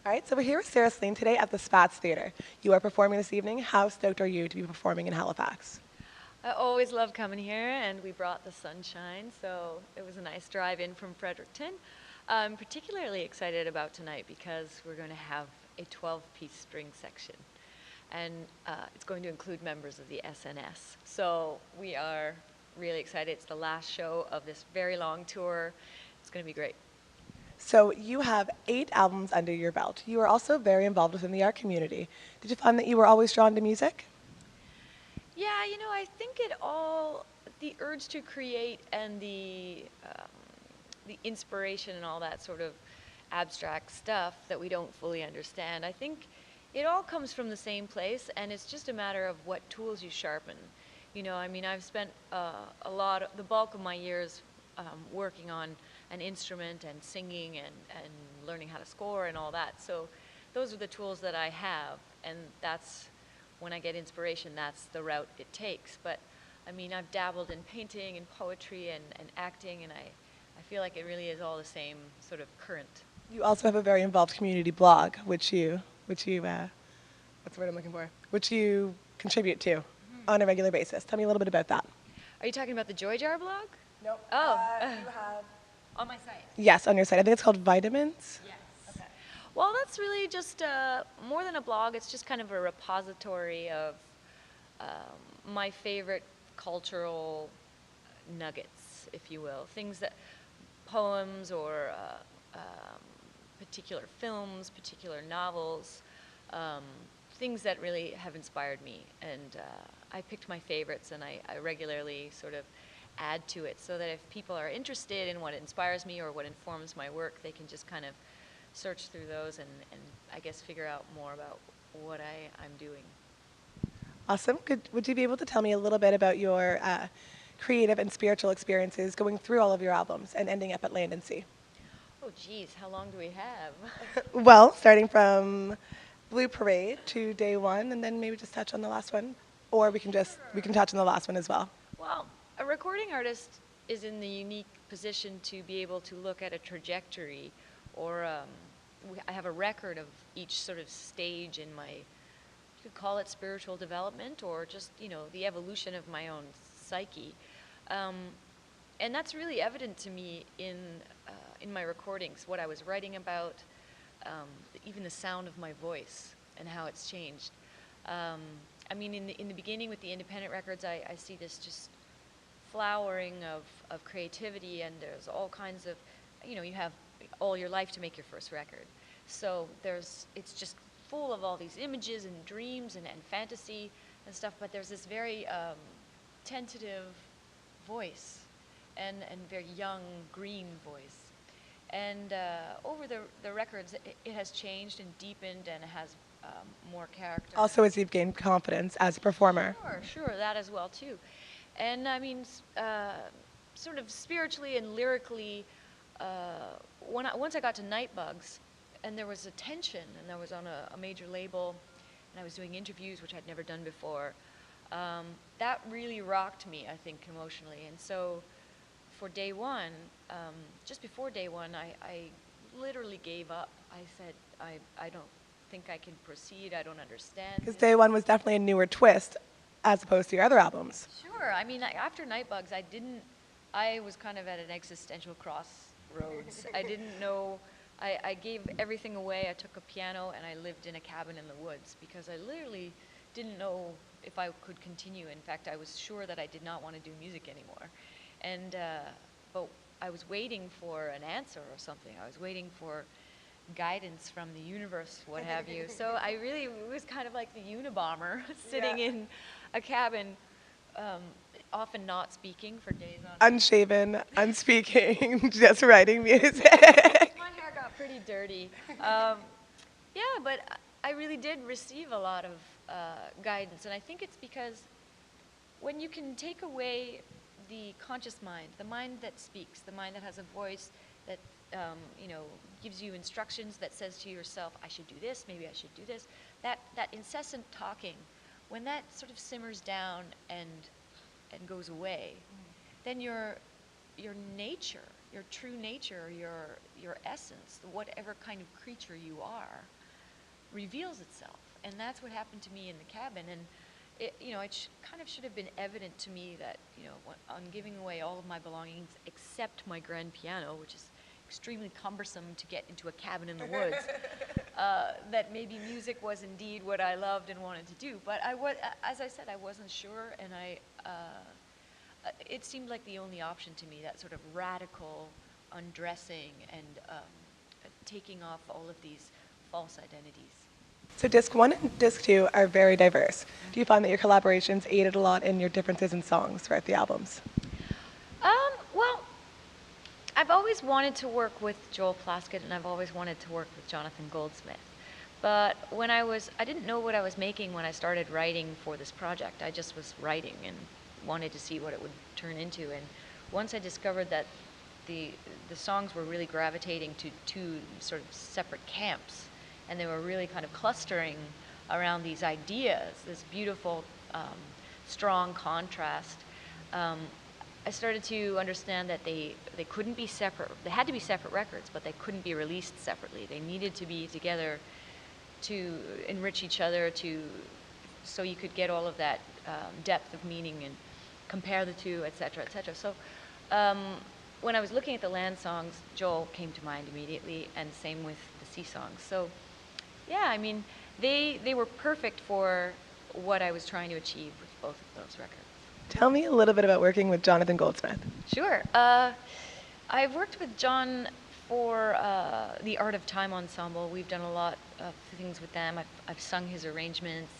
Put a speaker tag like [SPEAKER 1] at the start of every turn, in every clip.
[SPEAKER 1] All right, so we're here with Sarah Slean today at the Spatz Theatre. You are performing this evening. How stoked are you to be performing in Halifax?
[SPEAKER 2] I always love coming here, and we brought the sunshine, so it was a nice drive in from Fredericton. I'm particularly excited about tonight because we're going to have a 12-piece string section, and it's going to include members of the SNS. So we are really excited. It's the last show of this very long tour. It's going to be great.
[SPEAKER 1] So you have 8 albums under your belt. You are also very involved within the art community. Did you find that you were always drawn to music?
[SPEAKER 2] Yeah, I think the urge to create and the inspiration and all that sort of abstract stuff that we don't fully understand, I think it all comes from the same place, and it's just a matter of what tools you sharpen. I've spent the bulk of my years working on an instrument and singing and learning how to score and all that. So those are the tools that I have, and that's when I get inspiration, that's the route it takes. But I've dabbled in painting and poetry and acting, and I feel like it really is all the same sort of current.
[SPEAKER 1] You also have a very involved community blog, which you what's the word I'm looking for? Which you contribute to on a regular basis. Tell me a little bit about that.
[SPEAKER 2] Are you talking about the Joy Jar blog?
[SPEAKER 1] Nope.
[SPEAKER 2] Oh.
[SPEAKER 1] You have...
[SPEAKER 2] On my site?
[SPEAKER 1] Yes, on your site. I think it's called Vitamins.
[SPEAKER 2] Yes. Okay. Well, that's really just more than a blog. It's just kind of a repository of my favorite cultural nuggets, if you will. Poems or particular films, particular novels, things that really have inspired me. And I picked my favorites, and I regularly sort of add to it so that if people are interested in what inspires me or what informs my work, they can just kind of search through those and I guess figure out more about what I'm doing.
[SPEAKER 1] Awesome. Would you be able to tell me a little bit about your creative and spiritual experiences going through all of your albums and ending up at Land and Sea?
[SPEAKER 2] Oh, geez, how long do we have?
[SPEAKER 1] Well, starting from Blue Parade to Day One, and then maybe just touch on the last one, or we can touch on the last one as well.
[SPEAKER 2] Well, a recording artist is in the unique position to be able to look at a trajectory, or I have a record of each sort of stage in my, you could call it spiritual development, or just, the evolution of my own psyche. And that's really evident to me in my recordings, what I was writing about, even the sound of my voice and how it's changed. In the beginning with the independent records, I see this just flowering of creativity, and there's all kinds of, you have all your life to make your first record. So it's just full of all these images and dreams and fantasy and stuff, but there's this very tentative voice and very young green voice. And over the records, it has changed and deepened, and it has more character.
[SPEAKER 1] Also, as you've gained confidence as a performer.
[SPEAKER 2] Sure, that as well too. And sort of spiritually and lyrically, once I got to Nightbugs, and there was a tension, and I was on a major label, and I was doing interviews, which I'd never done before, that really rocked me, I think, emotionally. And so for Day One, just before Day One, I literally gave up. I said, I don't think I can proceed, I don't understand.
[SPEAKER 1] Because Day One was definitely a newer twist as opposed to your other albums.
[SPEAKER 2] Sure. After Nightbugs, I was kind of at an existential crossroads. I didn't know, I gave everything away. I took a piano and I lived in a cabin in the woods because I literally didn't know if I could continue. In fact, I was sure that I did not want to do music anymore. And, but I was waiting for an answer or something. I was waiting for guidance from the universe, what have you. So it was kind of like the Unabomber sitting in a cabin, often not speaking for days on end.
[SPEAKER 1] Unshaven, unspeaking, just writing music.
[SPEAKER 2] My hair got pretty dirty. But I really did receive a lot of guidance, and I think it's because when you can take away the conscious mind, the mind that speaks, the mind that has a voice that gives you instructions, that says to yourself, I should do this, maybe I should do this, that incessant talking, when that sort of simmers down and goes away, then your nature, true nature, your essence, whatever kind of creature you are, reveals itself. And that's what happened to me in the cabin. And it kind of should have been evident to me that, on giving away all of my belongings except my grand piano, which is extremely cumbersome to get into a cabin in the woods, that maybe music was indeed what I loved and wanted to do. But as I said, I wasn't sure, and it seemed like the only option to me, that sort of radical undressing and taking off all of these false identities.
[SPEAKER 1] So disc 1 and disc 2 are very diverse. Do you find that your collaborations aided a lot in your differences in songs throughout the albums?
[SPEAKER 2] Well, I've always wanted to work with Joel Plaskett, and I've always wanted to work with Jonathan Goldsmith. But I didn't know what I was making when I started writing for this project. I just was writing and wanted to see what it would turn into. And once I discovered that the songs were really gravitating to two sort of separate camps, and they were really kind of clustering around these ideas, this beautiful, strong contrast, I started to understand that they couldn't be separate. They had to be separate records, but they couldn't be released separately. They needed to be together to enrich each other, so you could get all of that depth of meaning and compare the two, et cetera, et cetera. So when I was looking at the land songs, Joel came to mind immediately, and same with the sea songs. So yeah, I mean, they were perfect for what I was trying to achieve with both of those records.
[SPEAKER 1] Tell me a little bit about working with Jonathan Goldsmith.
[SPEAKER 2] Sure. I've worked with John for the Art of Time ensemble. We've done a lot of things with them. I've sung his arrangements,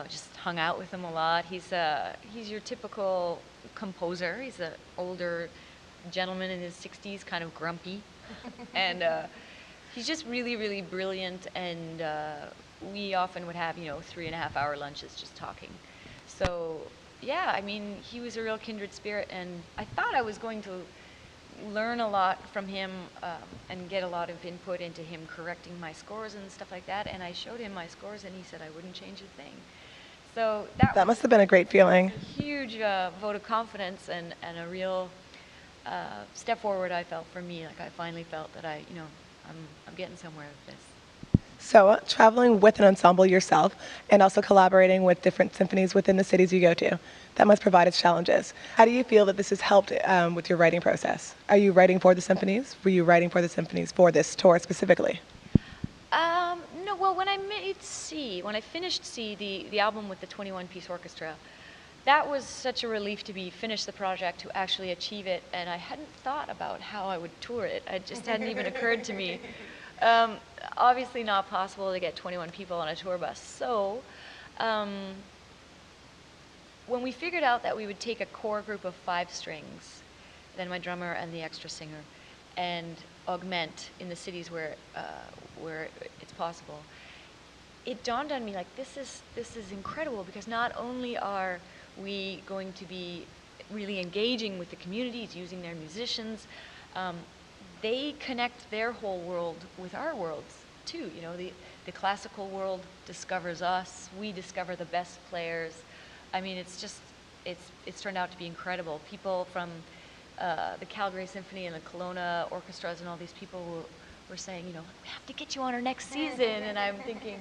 [SPEAKER 2] just hung out with him a lot. He's your typical composer. He's an older gentleman in his 60s, kind of grumpy. And he's just really, really brilliant, and we often would have, 3.5-hour lunches just talking. So yeah, I mean, he was a real kindred spirit, and I thought I was going to learn a lot from him and get a lot of input into him correcting my scores and stuff like that, and I showed him my scores, and he said I wouldn't change a thing. So that
[SPEAKER 1] must have been a great feeling.
[SPEAKER 2] A huge vote of confidence and a real step forward, I felt, for me. Like, I finally felt that I'm getting somewhere with this.
[SPEAKER 1] So traveling with an ensemble yourself and also collaborating with different symphonies within the cities you go to, that must provide its challenges. How do you feel that this has helped with your writing process? Are you writing for the symphonies? Were you writing for the symphonies for this tour specifically?
[SPEAKER 2] No, well, when I finished C, the album with the 21-piece orchestra, that was such a relief to be finished the project, to actually achieve it, and I hadn't thought about how I would tour it. It just hadn't even occurred to me. Obviously not possible to get 21 people on a tour bus. So when we figured out that we would take a core group of 5 strings, then my drummer and the extra singer, and augment in the cities where it's possible, it dawned on me, like, this is incredible, because not only are we going to be really engaging with the communities, using their musicians, they connect their whole world with our worlds too. The classical world discovers us. We discover the best players. I mean, it's turned out to be incredible. People from the Calgary Symphony and the Kelowna orchestras and all these people were saying, we have to get you on our next season. And I'm thinking,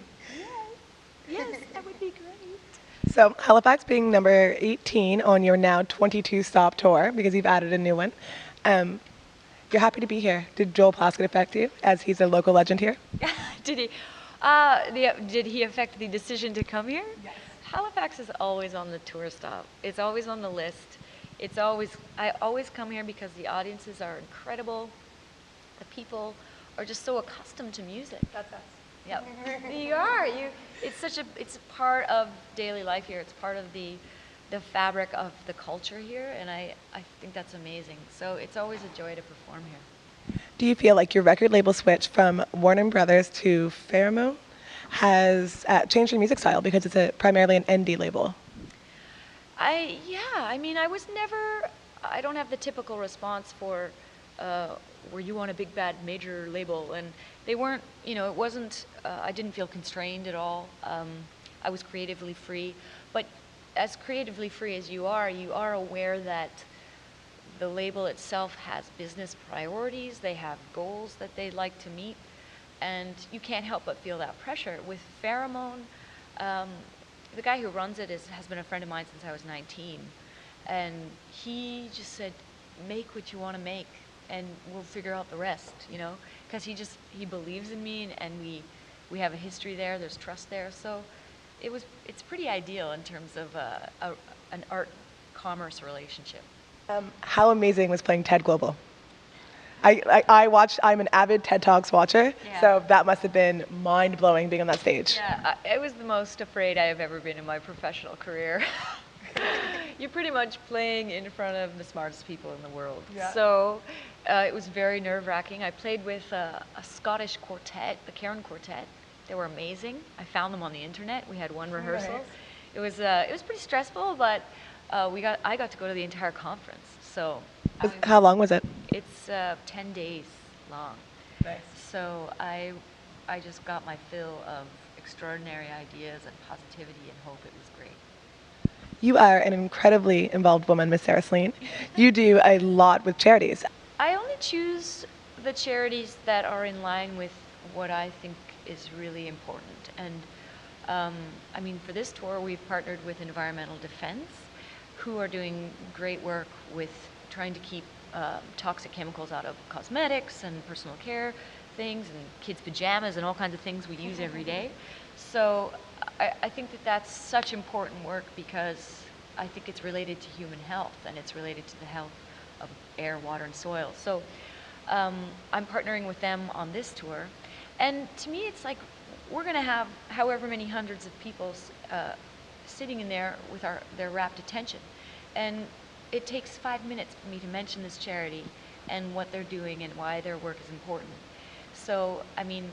[SPEAKER 2] yes, that would be great.
[SPEAKER 1] So Halifax being number 18 on your now 22-stop tour, because you've added a new one, you're happy to be here. Did Joel Plaskett affect you, as he's a local legend here?
[SPEAKER 2] Did he? Did he affect the decision to come here? Yes. Halifax is always on the tour stop. It's always on the list. I always come here because the audiences are incredible. The people are just so accustomed to music. That's us. Yep. You are. It's part of daily life here. It's part of the fabric of the culture here, and I think that's amazing. So it's always a joy to perform here.
[SPEAKER 1] Do you feel like your record label switch from Warner Brothers to Pheromone has changed your music style, because it's primarily an indie label?
[SPEAKER 2] I mean, I don't have the typical response for were you on a big bad major label, and they weren't, it wasn't, I didn't feel constrained at all. I was creatively free, but as creatively free as you are aware that the label itself has business priorities, they have goals that they'd like to meet, and you can't help but feel that pressure. With Pheromone, the guy who runs it has been a friend of mine since I was 19, and he just said, make what you want to make, and we'll figure out the rest, you know, because he believes in me, and we have a history there, there's trust there, so it's pretty ideal in terms of an art-commerce relationship.
[SPEAKER 1] How amazing was playing TED Global? I'm an avid TED Talks watcher, so that must have been mind-blowing being on that stage.
[SPEAKER 2] Yeah, I was the most afraid I have ever been in my professional career. You're pretty much playing in front of the smartest people in the world. Yeah. So it was very nerve-wracking. I played with a Scottish quartet, the Cairn Quartet. They were amazing. I found them on the internet. We had one rehearsal. Nice. It was pretty stressful, but I got to go to the entire conference. So
[SPEAKER 1] how long was it?
[SPEAKER 2] It's 10 days long.
[SPEAKER 1] Nice.
[SPEAKER 2] So I just got my fill of extraordinary ideas and positivity and hope. It was great.
[SPEAKER 1] You are an incredibly involved woman, Miss Sarah Slean. You do a lot with charities.
[SPEAKER 2] I only choose the charities that are in line with what I think is really important. And I mean, for this tour, we've partnered with Environmental Defense, who are doing great work with trying to keep toxic chemicals out of cosmetics and personal care things and kids' pajamas and all kinds of things we use every day. So I think that that's such important work because I think it's related to human health and it's related to the health of air, water, and soil. So I'm partnering with them on this tour. And to me, it's like we're going to have however many hundreds of people sitting in there with their rapt attention. And it takes 5 minutes for me to mention this charity and what they're doing and why their work is important. So, I mean,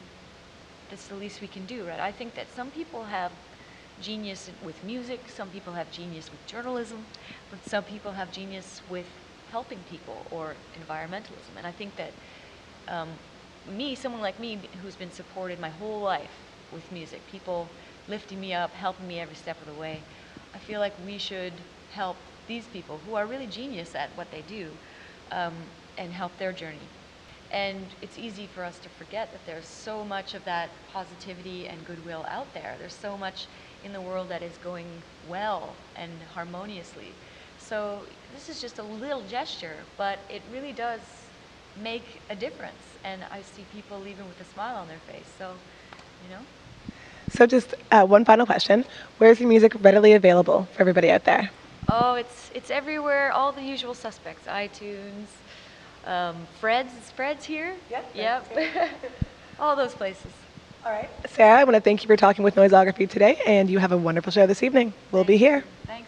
[SPEAKER 2] that's the least we can do, right? I think that some people have genius with music, some people have genius with journalism, but some people have genius with helping people or environmentalism. And I think that someone like me who's been supported my whole life with music, people lifting me up, helping me every step of the way, I feel like we should help these people who are really genius at what they do and help their journey. And it's easy for us to forget that there's so much of that positivity and goodwill out there. There's so much in the world that is going well and harmoniously. So this is just a little gesture, but it really does make a difference. And I see people leaving with a smile on their face, so, you know.
[SPEAKER 1] So just one final question. Where is your music readily available for everybody out there?
[SPEAKER 2] Oh, it's everywhere, all the usual suspects, iTunes, Fred's here? Yep. All those places.
[SPEAKER 1] All right. Sarah, I want to thank you for talking with Noisography today, and you have a wonderful show this evening. We'll be here.
[SPEAKER 2] Thanks.